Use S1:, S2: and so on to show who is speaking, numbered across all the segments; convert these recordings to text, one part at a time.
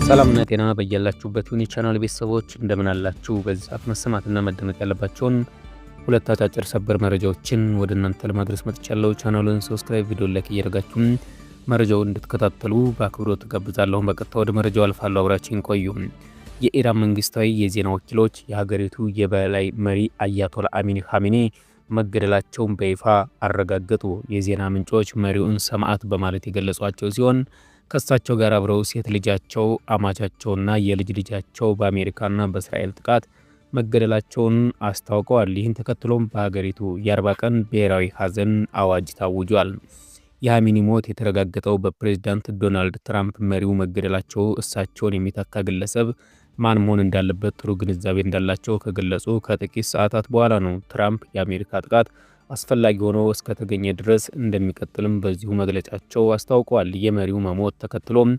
S1: ሰላምና ጤና በያላችሁበት ይሁን የቻናል ቤተሰቦች እንደምን አላችሁ? በዚህ ሰዓት መሰማትና መደመጥ ያለባቸውን ሁለት አጫጭር ሰበር መረጃዎችን ወደ እናንተ ለማድረስ መጥቻለሁ። ቻናሉን ሰብስክራይብ፣ ቪዲዮ ላይክ እያደረጋችሁ መረጃውን እንድትከታተሉ በአክብሮት ተጋብዛለሁ። በቀጥታ ወደ መረጃው አልፋለሁ። አብራችሁን ቆዩ። የኢራን መንግስታዊ የዜና ወኪሎች የሀገሪቱ የበላይ መሪ አያቶላ አሚኒ ኻሜኒ መገደላቸውን በይፋ አረጋገጡ። የዜና ምንጮች መሪውን ሰማዕት በማለት የገለጿቸው ሲሆን ከሳቸው ጋር አብረው ሴት ልጃቸው አማቻቸውና የልጅ ልጃቸው በአሜሪካና በእስራኤል ጥቃት መገደላቸውን አስታውቀዋል። ይህን ተከትሎም በሀገሪቱ የ40 ቀን ብሔራዊ ሐዘን አዋጅ ታውጇል። የኻሜኒ ሞት የተረጋገጠው በፕሬዝዳንት ዶናልድ ትራምፕ መሪው መገደላቸው እሳቸውን የሚተካ ግለሰብ ማን መሆን እንዳለበት ጥሩ ግንዛቤ እንዳላቸው ከገለጹ ከጥቂት ሰዓታት በኋላ ነው። ትራምፕ የአሜሪካ ጥቃት አስፈላጊ ሆኖ እስከተገኘ ድረስ እንደሚቀጥልም በዚሁ መግለጫቸው አስታውቀዋል። የመሪው መሞት ተከትሎም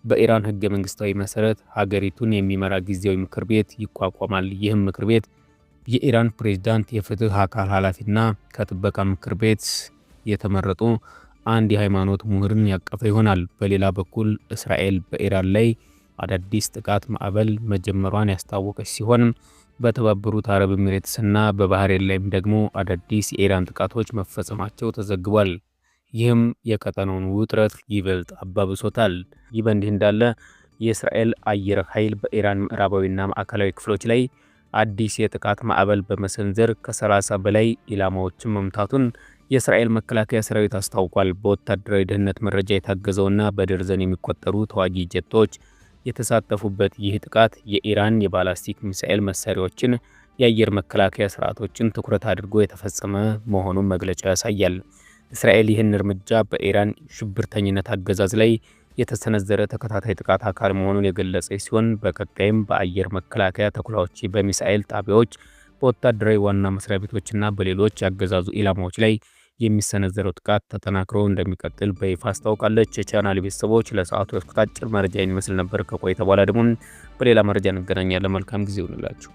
S1: በኢራን ህገ መንግስታዊ መሰረት ሀገሪቱን የሚመራ ጊዜያዊ ምክር ቤት ይቋቋማል። ይህም ምክር ቤት የኢራን ፕሬዝዳንት፣ የፍትህ አካል ኃላፊና ከጥበቃ ምክር ቤት የተመረጡ አንድ የሃይማኖት ምሁርን ያቀፈ ይሆናል። በሌላ በኩል እስራኤል በኢራን ላይ አዳዲስ ጥቃት ማዕበል መጀመሯን ያስታወቀች ሲሆን በተባበሩት አረብ ኤሚሬትስና በባህሬን ላይም ደግሞ አዳዲስ የኢራን ጥቃቶች መፈጸማቸው ተዘግቧል። ይህም የቀጠናውን ውጥረት ይበልጥ አባብሶታል። ይህ በእንዲህ እንዳለ የእስራኤል አየር ኃይል በኢራን ምዕራባዊና ማዕከላዊ ክፍሎች ላይ አዲስ የጥቃት ማዕበል በመሰንዘር ከ30 በላይ ኢላማዎችን መምታቱን የእስራኤል መከላከያ ሰራዊት አስታውቋል። በወታደራዊ ደህንነት መረጃ የታገዘውና በደርዘን የሚቆጠሩ ተዋጊ ጀቶች የተሳተፉበት ይህ ጥቃት የኢራን የባላስቲክ ሚሳኤል መሳሪያዎችን፣ የአየር መከላከያ ስርዓቶችን ትኩረት አድርጎ የተፈጸመ መሆኑን መግለጫው ያሳያል። እስራኤል ይህን እርምጃ በኢራን ሽብርተኝነት አገዛዝ ላይ የተሰነዘረ ተከታታይ ጥቃት አካል መሆኑን የገለጸች ሲሆን በቀጣይም በአየር መከላከያ ተኩላዎች፣ በሚሳኤል ጣቢያዎች፣ በወታደራዊ ዋና መስሪያ ቤቶችና በሌሎች ያገዛዙ ኢላማዎች ላይ የሚሰነዘረው ጥቃት ተጠናክሮ እንደሚቀጥል በይፋ አስታውቃለች። የቻናል ቤተሰቦች ለሰዓቱ ያስኩት አጭር መረጃ ይመስል ነበር። ከቆይታ በኋላ ደግሞ በሌላ መረጃ እንገናኛለን። መልካም ጊዜ ይሁንላችሁ።